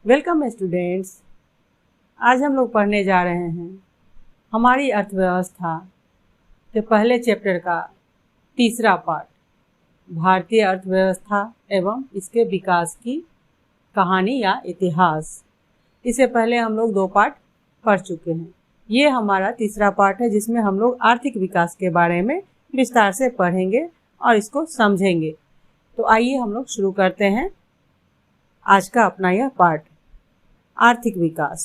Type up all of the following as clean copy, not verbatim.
Welcome students. आज हम लोग पढ़ने जा रहे हैं हमारी अर्थव्यवस्था के पहले चैप्टर का तीसरा पार्ट, भारतीय अर्थव्यवस्था एवं इसके विकास की कहानी या इतिहास। इससे पहले हम लोग 2 पार्ट पढ़ चुके हैं। ये हमारा तीसरा पार्ट है जिसमें हम लोग आर्थिक विकास के बारे में विस्तार से पढ़ेंगे और इसको समझेंगे। तो आइए हम लोग शुरू करते हैं आज का अपना यह पार्ट, आर्थिक विकास।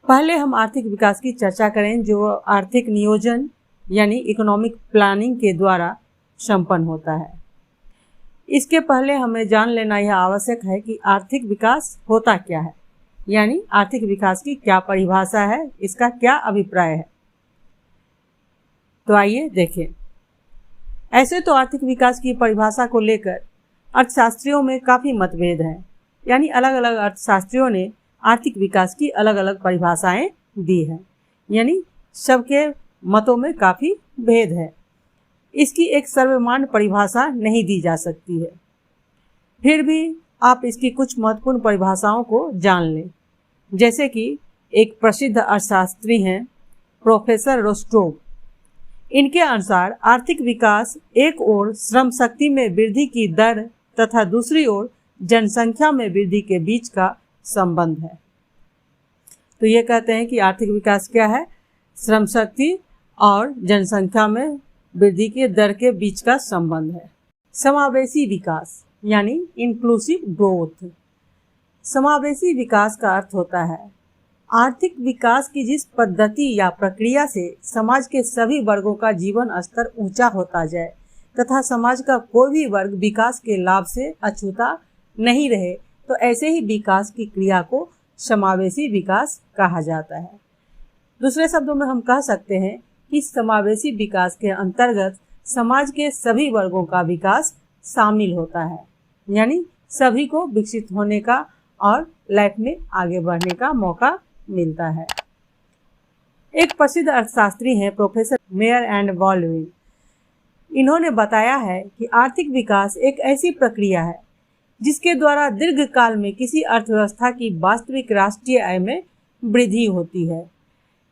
पहले हम आर्थिक विकास की चर्चा करें जो आर्थिक नियोजन यानी इकोनॉमिक प्लानिंग के द्वारा संपन्न होता है। इसके पहले हमें जान लेना यह आवश्यक है कि आर्थिक विकास होता क्या है, यानी आर्थिक विकास की क्या परिभाषा है, इसका क्या अभिप्राय है। तो आइए देखें। ऐसे तो आर्थिक विकास की परिभाषा को लेकर अर्थशास्त्रियों में काफ़ी मतभेद हैं, यानी अलग अलग अर्थशास्त्रियों ने आर्थिक विकास की अलग अलग परिभाषाएं दी हैं, यानी सबके मतों में काफ़ी भेद है। इसकी एक सर्वमान्य परिभाषा नहीं दी जा सकती है। फिर भी आप इसकी कुछ महत्वपूर्ण परिभाषाओं को जान लें। जैसे कि एक प्रसिद्ध अर्थशास्त्री हैं प्रोफेसर रोस्टोव। इनके अनुसार आर्थिक विकास एक ओर श्रम शक्ति में वृद्धि की दर तथा दूसरी ओर जनसंख्या में वृद्धि के बीच का संबंध है। तो ये कहते हैं कि आर्थिक विकास क्या है, श्रम शक्ति और जनसंख्या में वृद्धि के दर के बीच का संबंध है। समावेशी विकास यानी इंक्लूसिव ग्रोथ। समावेशी विकास का अर्थ होता है आर्थिक विकास की जिस पद्धति या प्रक्रिया से समाज के सभी वर्गों का जीवन स्तर ऊंचा होता जाए तथा समाज का कोई भी वर्ग विकास के लाभ से अछूता नहीं रहे, तो ऐसे ही विकास की क्रिया को समावेशी विकास कहा जाता है। दूसरे शब्दों में हम कह सकते हैं कि समावेशी विकास के अंतर्गत समाज के सभी वर्गों का विकास शामिल होता है, यानी सभी को विकसित होने का और लाइफ में आगे बढ़ने का मौका मिलता है। एक प्रसिद्ध अर्थशास्त्री हैं प्रोफेसर मेयर एंड बॉलविन। इन्होंने बताया है कि आर्थिक विकास एक ऐसी प्रक्रिया है जिसके द्वारा दीर्घकाल में किसी अर्थव्यवस्था की वास्तविक राष्ट्रीय आय में वृद्धि होती है।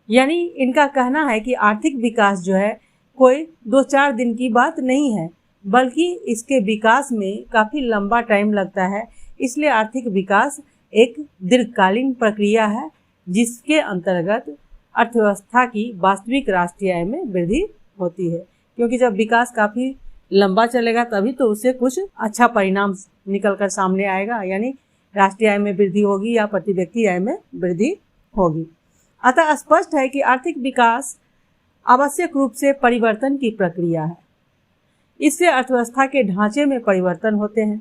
यानी इनका कहना है कि आर्थिक विकास जो है कोई 2-4 दिन की बात नहीं है, बल्कि इसके विकास में काफ़ी लंबा टाइम लगता है। इसलिए आर्थिक विकास एक दीर्घकालीन प्रक्रिया है जिसके अंतर्गत अर्थव्यवस्था की वास्तविक राष्ट्रीय आय में वृद्धि होती है, क्योंकि जब विकास काफ़ी लंबा चलेगा तभी तो उससे कुछ अच्छा परिणाम निकल कर सामने आएगा, यानी राष्ट्रीय आय में वृद्धि होगी या प्रति व्यक्ति आय में वृद्धि होगी। अतः स्पष्ट है कि आर्थिक विकास आवश्यक रूप से परिवर्तन की प्रक्रिया है। इससे अर्थव्यवस्था के ढांचे में परिवर्तन होते हैं।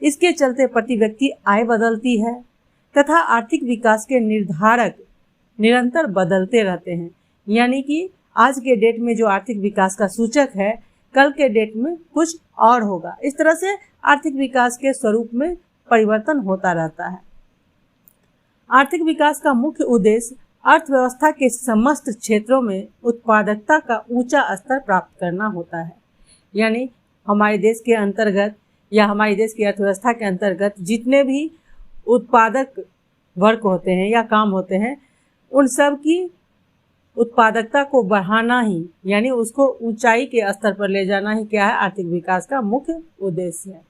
इसके चलते प्रति व्यक्ति आय बदलती है तथा आर्थिक विकास के निर्धारक निरंतर बदलते रहते हैं, यानी कि आज के डेट में जो आर्थिक विकास का सूचक है कल के डेट में कुछ और होगा। इस तरह से आर्थिक विकास के स्वरूप में परिवर्तन होता रहता है। आर्थिक विकास का मुख्य उद्देश्य अर्थव्यवस्था के समस्त क्षेत्रों में उत्पादकता का ऊंचा स्तर प्राप्त करना होता है। यानी हमारे देश के अंतर्गत या हमारी देश की अर्थव्यवस्था के अंतर्गत जितने भी उत्पादक वर्क होते हैं या काम होते हैं, उन सब की उत्पादकता को बढ़ाना ही, यानी उसको ऊंचाई के स्तर पर ले जाना ही क्या है, आर्थिक विकास का मुख्य उद्देश्य है।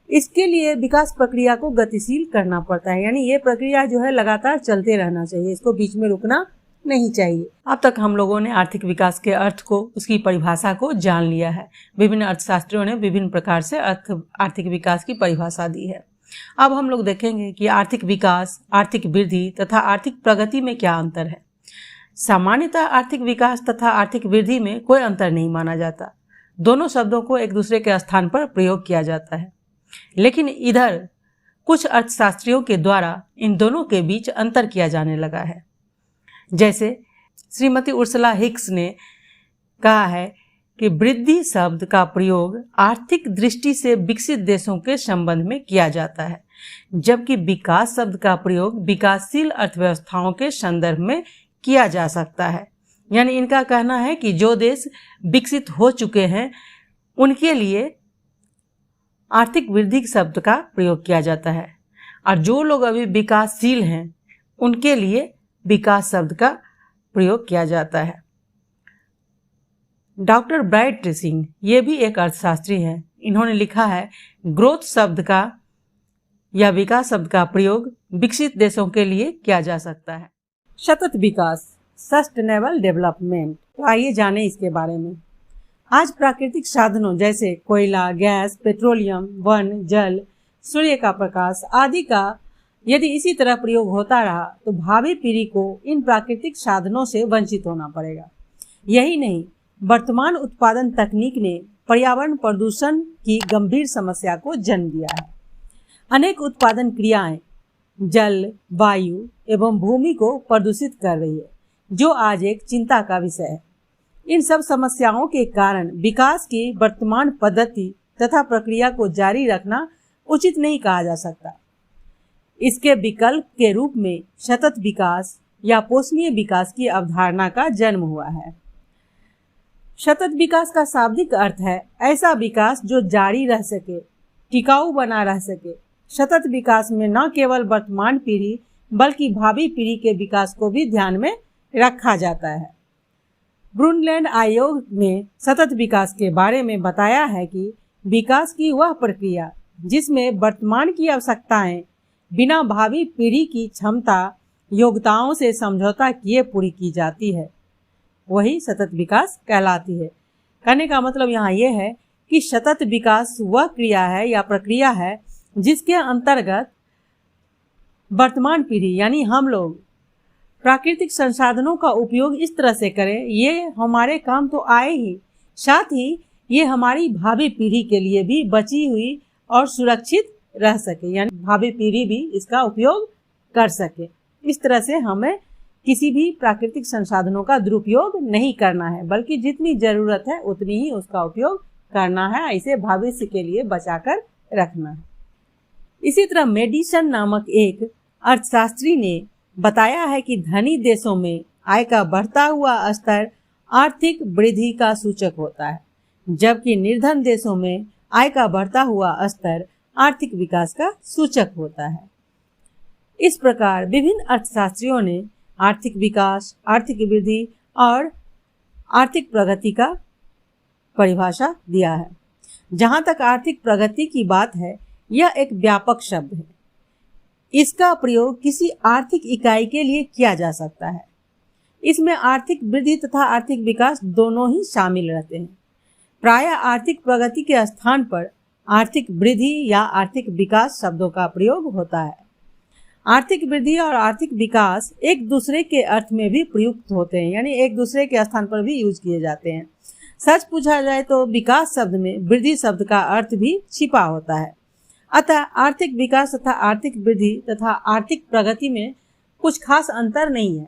इसके लिए विकास प्रक्रिया को गतिशील करना पड़ता है, यानी ये प्रक्रिया जो है लगातार चलते रहना चाहिए, इसको बीच में रुकना नहीं चाहिए। अब तक हम लोगों ने आर्थिक विकास के अर्थ को, उसकी परिभाषा को जान लिया है। विभिन्न अर्थशास्त्रियों ने विभिन्न प्रकार से आर्थिक विकास की परिभाषा दी है। अब हम लोग देखेंगे कि आर्थिक विकास, आर्थिक वृद्धि तथा आर्थिक प्रगति में क्या अंतर है। सामान्यतः आर्थिक विकास तथा आर्थिक वृद्धि में कोई अंतर नहीं माना जाता। दोनों शब्दों को एक दूसरे के स्थान पर प्रयोग किया जाता है, लेकिन इधर कुछ अर्थशास्त्रियों के द्वारा इन दोनों के बीच अंतर किया जाने लगा है। जैसे श्रीमती उर्सुला हिक्स ने कहा है कि वृद्धि शब्द का प्रयोग आर्थिक दृष्टि से विकसित देशों के संबंध में किया जाता है, जबकि विकास शब्द का प्रयोग विकासशील अर्थव्यवस्थाओं के संदर्भ में किया जा सकता है। यानी इनका कहना है कि जो देश विकसित हो चुके हैं उनके लिए आर्थिक वृद्धि शब्द का प्रयोग किया जाता है, और जो लोग अभी विकासशील हैं उनके लिए विकास शब्द का प्रयोग किया जाता है। डॉक्टर ब्राइट ट्रेसिंग ये भी एक अर्थशास्त्री हैं। इन्होंने लिखा है, ग्रोथ शब्द का या विकास शब्द का प्रयोग विकसित देशों के लिए किया जा सकता है। सतत विकास, सस्टेनेबल डेवलपमेंट, तो आइए जानें इसके बारे में। आज प्राकृतिक साधनों जैसे कोयला, गैस, पेट्रोलियम, वन, जल, सूर्य का प्रकाश आदि का यदि इसी तरह प्रयोग होता रहा तो भावी पीढ़ी को इन प्राकृतिक साधनों से वंचित होना पड़ेगा। यही नहीं, वर्तमान उत्पादन तकनीक ने पर्यावरण प्रदूषण की गंभीर समस्या को जन्म दिया है। अनेक उत्पादन क्रियाएं जल, वायु एवं भूमि को प्रदूषित कर रही है, जो आज एक चिंता का विषय है। इन सब समस्याओं के कारण विकास की वर्तमान पद्धति तथा प्रक्रिया को जारी रखना उचित नहीं कहा जा सकता। इसके विकल्प के रूप में सतत विकास या पोषणीय विकास की अवधारणा का जन्म हुआ है। सतत विकास का शाब्दिक अर्थ है ऐसा विकास जो जारी रह सके, टिकाऊ बना रह सके। सतत विकास में न केवल वर्तमान पीढ़ी बल्कि भावी पीढ़ी के विकास को भी ध्यान में रखा जाता है। ब्रुंडलैंड आयोग ने सतत विकास के बारे में बताया है कि विकास की वह प्रक्रिया जिसमें वर्तमान की आवश्यकताएं बिना भावी पीढ़ी की क्षमता योग्यताओं से समझौता किए पूरी की जाती है, वही सतत विकास कहलाती है। कहने का मतलब यहाँ यह है कि सतत विकास वह क्रिया है या प्रक्रिया है जिसके अंतर्गत वर्तमान पीढ़ी यानी हम लोग प्राकृतिक संसाधनों का उपयोग इस तरह से करें, ये हमारे काम तो आए ही, साथ ही ये हमारी भावी पीढ़ी के लिए भी बची हुई और सुरक्षित रह सके, यानी भावी पीढ़ी भी इसका उपयोग कर सके। इस तरह से हमें किसी भी प्राकृतिक संसाधनों का दुरुपयोग नहीं करना है, बल्कि जितनी जरूरत है उतनी ही उसका उपयोग करना है, इसे भविष्य के लिए बचाकर रखना है। इसी तरह मेडिसन नामक एक अर्थशास्त्री ने बताया है कि धनी देशों में आय का बढ़ता हुआ स्तर आर्थिक वृद्धि का सूचक होता है, जबकि निर्धन देशों में आय का बढ़ता हुआ स्तर आर्थिक विकास का सूचक होता है। इस प्रकार विभिन्न अर्थशास्त्रियों ने आर्थिक विकास, आर्थिक वृद्धि और आर्थिक प्रगति का परिभाषा दिया है। जहां तक आर्थिक प्रगति की बात है, यह एक व्यापक शब्द है। इसका प्रयोग किसी आर्थिक इकाई के लिए किया जा सकता है। इसमें आर्थिक वृद्धि तथा आर्थिक विकास दोनों ही शामिल रहते हैं। प्रायः आर्थिक प्रगति के स्थान पर आर्थिक वृद्धि या आर्थिक विकास शब्दों का प्रयोग होता है। आर्थिक वृद्धि और आर्थिक विकास एक दूसरे के अर्थ में भी प्रयुक्त होते हैं, यानी एक दूसरे के स्थान पर भी यूज किए जाते हैं। सच पूछा जाए तो विकास शब्द में वृद्धि शब्द का अर्थ भी छिपा होता है। अतः आर्थिक विकास तथा आर्थिक वृद्धि तथा आर्थिक प्रगति में कुछ खास अंतर नहीं है।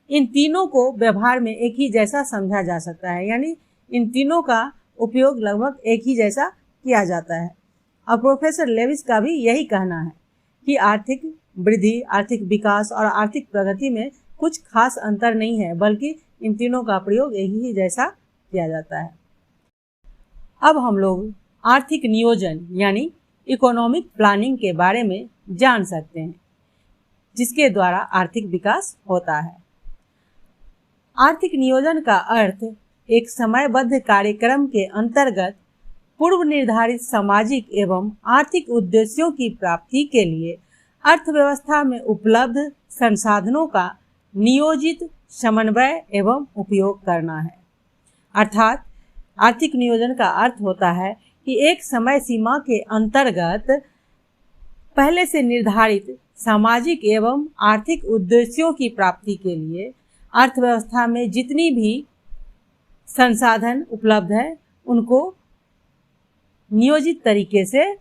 इन तीनों को व्यवहार में एक ही जैसा समझा जा सकता है, यानी इन तीनों का उपयोग लगभग एक ही जैसा किया जाता है। और प्रोफेसर लेविस का भी यही कहना है कि आर्थिक वृद्धि, आर्थिक विकास और आर्थिक प्रगति में कुछ खास अंतर नहीं है, बल्कि इन तीनों का प्रयोग एक ही जैसा किया जाता है। अब हम लोग आर्थिक नियोजन यानी इकोनॉमिक प्लानिंग के बारे में जान सकते हैं, जिसके द्वारा आर्थिक विकास होता है। आर्थिक नियोजन का अर्थ एक समयबद्ध कार्यक्रम के अंतर्गत पूर्व निर्धारित सामाजिक एवं आर्थिक उद्देश्यों की प्राप्ति के लिए अर्थव्यवस्था में उपलब्ध संसाधनों का नियोजित समन्वय एवं उपयोग करना है। अर्थात आर्थिक नियोजन का अर्थ होता है कि एक समय सीमा के अंतर्गत पहले से निर्धारित सामाजिक एवं आर्थिक उद्देश्यों की प्राप्ति के लिए अर्थव्यवस्था में जितनी भी संसाधन उपलब्ध है उनको नियोजित तरीके से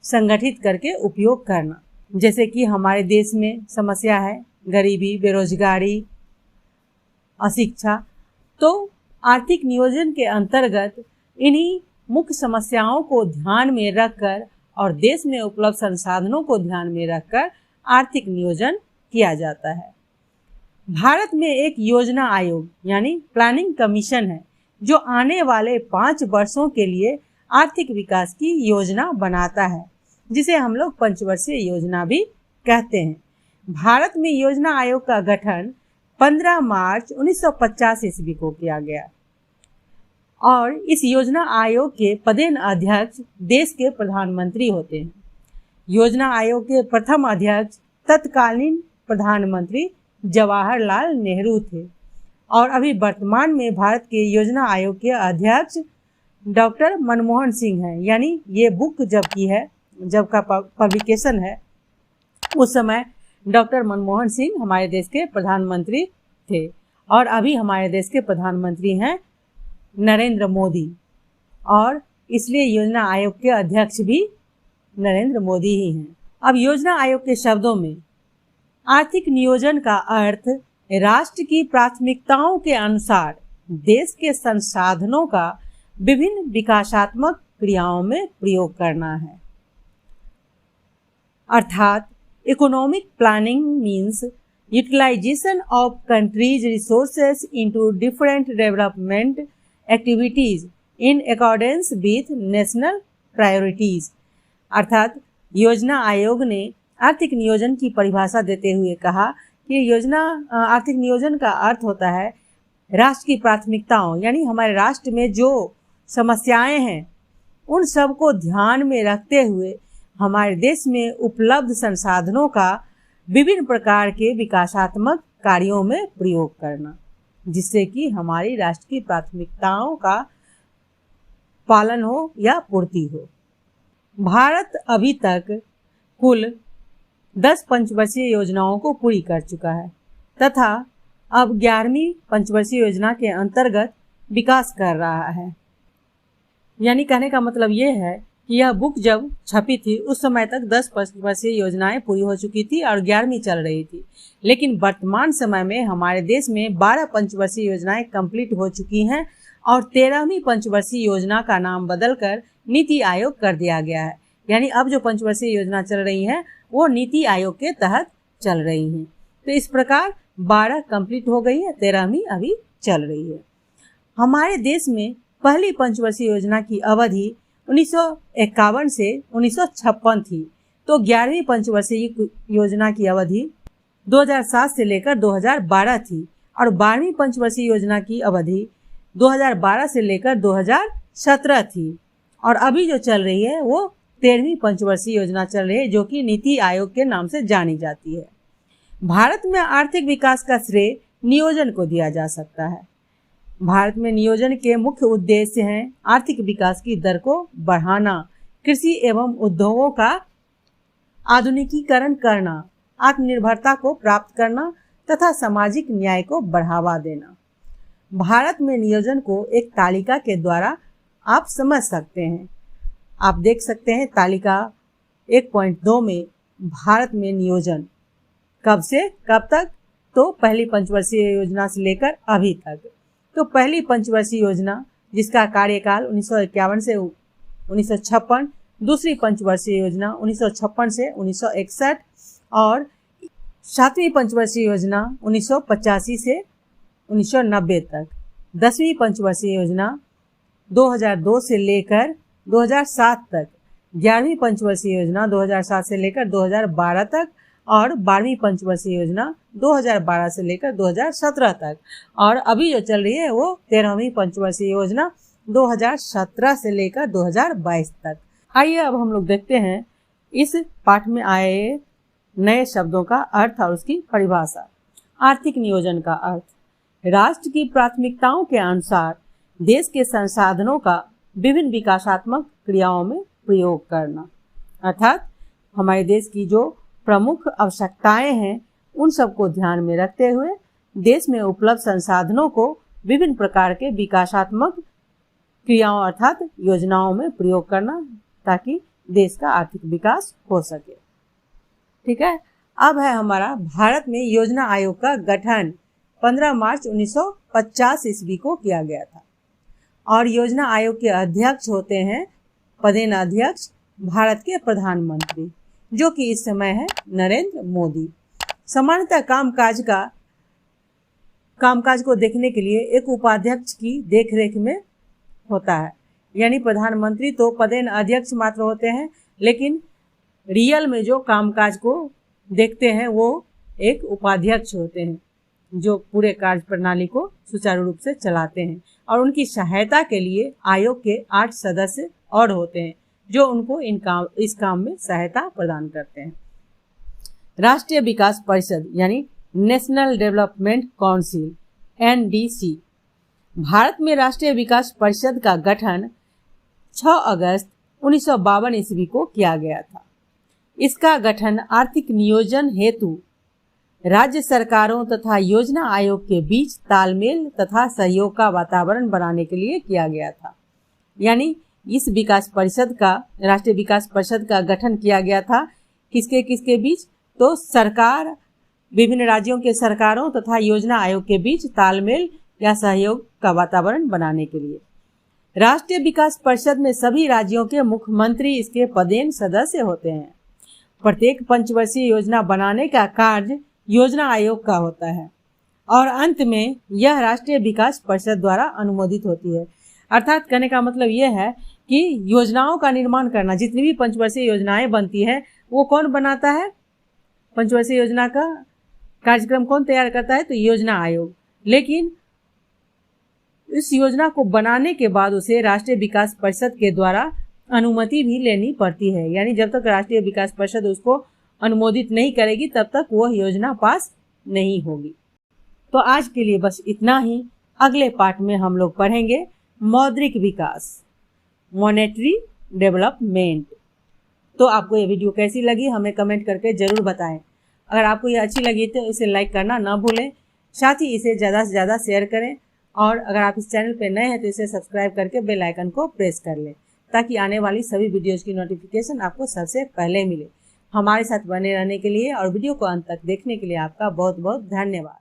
संगठित करके उपयोग करना। जैसे कि हमारे देश में समस्या है गरीबी, बेरोजगारी, अशिक्षा, तो आर्थिक नियोजन के अंतर्गत इन्हीं मुख्य समस्याओं को ध्यान में रखकर और देश में उपलब्ध संसाधनों को ध्यान में रखकर आर्थिक नियोजन किया जाता है। भारत में एक योजना आयोग यानी प्लानिंग कमीशन है, जो आने वाले 5 वर्षों के लिए आर्थिक विकास की योजना बनाता है, जिसे हम लोग पंचवर्षीय योजना भी कहते हैं। भारत में योजना आयोग का गठन 15 मार्च 1950 ईस्वी को किया गया और इस योजना आयोग के पदेन अध्यक्ष देश के प्रधानमंत्री होते हैं। योजना आयोग के प्रथम अध्यक्ष तत्कालीन प्रधानमंत्री जवाहरलाल नेहरू थे और अभी वर्तमान में भारत के योजना आयोग के अध्यक्ष डॉक्टर मनमोहन सिंह हैं। यानी ये बुक जब की है, जब का पब्लिकेशन है, उस समय डॉक्टर मनमोहन सिंह हमारे देश के प्रधानमंत्री थे और अभी हमारे देश के प्रधानमंत्री हैं नरेंद्र मोदी, और इसलिए योजना आयोग के अध्यक्ष भी नरेंद्र मोदी ही हैं। अब योजना आयोग के शब्दों में आर्थिक नियोजन का अर्थ राष्ट्र की प्राथमिकताओं के अनुसार देश के संसाधनों का विभिन्न विकासात्मक क्रियाओं में प्रयोग करना है। अर्थात economic planning means utilisation of countries resources into different development activities in accordance with national priorities. अर्थात योजना आयोग ने आर्थिक नियोजन की परिभाषा देते हुए कहा कि आर्थिक नियोजन का अर्थ होता है राष्ट्र की प्राथमिकताओं, यानी हमारे राष्ट्र में जो समस्याएं हैं उन सब को ध्यान में रखते हुए हमारे देश में उपलब्ध संसाधनों का विभिन्न प्रकार के विकासात्मक कार्यों में प्रयोग करना, जिससे कि हमारी राष्ट्र की प्राथमिकताओं का पालन हो या पूर्ति हो। भारत अभी तक कुल 10 पंचवर्षीय योजनाओं को पूरी कर चुका है तथा अब 11वीं पंचवर्षीय योजना के अंतर्गत विकास कर रहा है। यानी कहने का मतलब ये है कि यह बुक जब छपी थी उस समय तक 10 पंचवर्षीय योजनाएं पूरी हो चुकी थी और 11वीं चल रही थी, लेकिन वर्तमान समय में हमारे देश में 12 पंचवर्षीय योजनाएं कंप्लीट हो चुकी हैं और 13वीं पंचवर्षीय योजना का नाम बदलकर नीति आयोग कर दिया गया है। यानी अब जो पंचवर्षीय योजना चल रही है वो नीति आयोग के तहत चल रही हैं। तो इस प्रकार 12 कंप्लीट हो गई है, 13वीं अभी चल रही है। हमारे देश में पहली पंचवर्षीय योजना की अवधि 1951 से 1956 थी, तो 11वीं पंचवर्षीय योजना की अवधि 2007 से लेकर 2012 थी और 12वीं पंचवर्षीय योजना की अवधि 2012 से लेकर 2017 थी और अभी जो चल रही है वो 13वीं पंचवर्षीय योजना चल रही है, जो कि नीति आयोग के नाम से जानी जाती है। भारत में आर्थिक विकास का श्रेय नियोजन को दिया जा सकता है। भारत में नियोजन के मुख्य उद्देश्य हैं आर्थिक विकास की दर को बढ़ाना, कृषि एवं उद्योगों का आधुनिकीकरण करना, आत्मनिर्भरता को प्राप्त करना तथा सामाजिक न्याय को बढ़ावा देना। भारत में नियोजन को एक तालिका के द्वारा आप समझ सकते हैं। आप देख सकते हैं तालिका 1.2 में भारत में नियोजन कब से कब तक, तो पहली पंचवर्षीय योजना से लेकर अभी तक। तो पहली पंचवर्षीय योजना जिसका कार्यकाल 1951 से 1956, दूसरी पंचवर्षीय योजना 1956 से 1961 और 7वीं पंचवर्षीय योजना 1985 से 1990 तक, 10वीं पंचवर्षीय योजना 2002 से लेकर 2007 तक, 11वीं पंचवर्षीय योजना 2007 से लेकर 2012 तक और 12वीं पंचवर्षीय योजना 2012 से लेकर 2017 तक, और अभी जो चल रही है वो 13वीं पंचवर्षीय योजना 2017 से लेकर 2022 तक। आइए अब हम लोग देखते हैं इस पाठ में आए नए शब्दों का अर्थ और उसकी परिभाषा। आर्थिक नियोजन का अर्थ राष्ट्र की प्राथमिकताओं के अनुसार देश के संसाधनों का विभिन्न विकासात्मक क्रियाओं में प्रयोग करना, अर्थात हमारे देश की जो प्रमुख आवश्यकताएं हैं उन सबको ध्यान में रखते हुए देश में उपलब्ध संसाधनों को विभिन्न प्रकार के विकासात्मक क्रियाओं अर्थात योजनाओं में प्रयोग करना, ताकि देश का आर्थिक विकास हो सके। ठीक है, अब है हमारा भारत में योजना आयोग का गठन 15 मार्च 1950 ईस्वी को किया गया था और योजना आयोग के अध्यक्ष होते हैं पदेन अध्यक्ष भारत के प्रधानमंत्री, जो कि इस समय है नरेंद्र मोदी। सामान्यतः कामकाज को देखने के लिए एक उपाध्यक्ष की देखरेख में होता है, यानी प्रधानमंत्री तो पदेन अध्यक्ष मात्र होते हैं, लेकिन रियल में जो कामकाज को देखते हैं वो एक उपाध्यक्ष होते हैं, जो पूरे कार्य प्रणाली को सुचारू रूप से चलाते हैं। और उनकी सहायता के लिए आयोग के 8 सदस्य और होते हैं, जो उनको इस काम में सहायता प्रदान करते हैं। राष्ट्रीय विकास परिषद यानी national development council NDC। Bharat में राष्ट्रीय विकास परिषद का गठन 6 अगस्त 1952 ईस्वी को किया गया था। इसका गठन आर्थिक नियोजन हेतु राज्य सरकारों तथा योजना आयोग के बीच तालमेल तथा सहयोग का वातावरण बनाने के लिए किया गया था। यानी इस विकास परिषद का, राष्ट्रीय विकास परिषद का गठन किया गया था किसके किसके बीच? तो सरकार, विभिन्न राज्यों के सरकारों तथा योजना आयोग के बीच तालमेल या सहयोग का वातावरण बनाने के लिए। राष्ट्रीय विकास परिषद में सभी राज्यों के मुख्यमंत्री इसके पदेन सदस्य होते हैं। प्रत्येक पंचवर्षीय योजना बनाने का कार्य योजना आयोग का होता है और अंत में यह राष्ट्रीय विकास परिषद द्वारा अनुमोदित होती है। अर्थात कहने का मतलब यह है कि योजनाओं का निर्माण करना, जितनी भी पंचवर्षीय योजनाएं बनती है वो कौन बनाता है? पंचवर्षीय योजना का कार्यक्रम कौन तैयार करता है? तो योजना आयोग। लेकिन इस योजना को बनाने के बाद उसे राष्ट्रीय विकास परिषद के द्वारा अनुमति भी लेनी पड़ती है। यानी जब तक राष्ट्रीय विकास परिषद उसको अनुमोदित नहीं करेगी तब तक वह योजना पास नहीं होगी। तो आज के लिए बस इतना ही। अगले पार्ट में हम लोग पढ़ेंगे मौद्रिक विकास, मॉनेटरी डेवलपमेंट। तो आपको ये वीडियो कैसी लगी हमें कमेंट करके जरूर बताएं। अगर आपको ये अच्छी लगी तो इसे लाइक करना ना भूलें, साथ ही इसे ज़्यादा से ज़्यादा शेयर करें और अगर आप इस चैनल पर नए हैं तो इसे सब्सक्राइब करके बेल आइकन को प्रेस कर लें ताकि आने वाली सभी वीडियोज़ की नोटिफिकेशन आपको सबसे पहले मिले। हमारे साथ बने रहने के लिए और वीडियो को अंत तक देखने के लिए आपका बहुत बहुत धन्यवाद।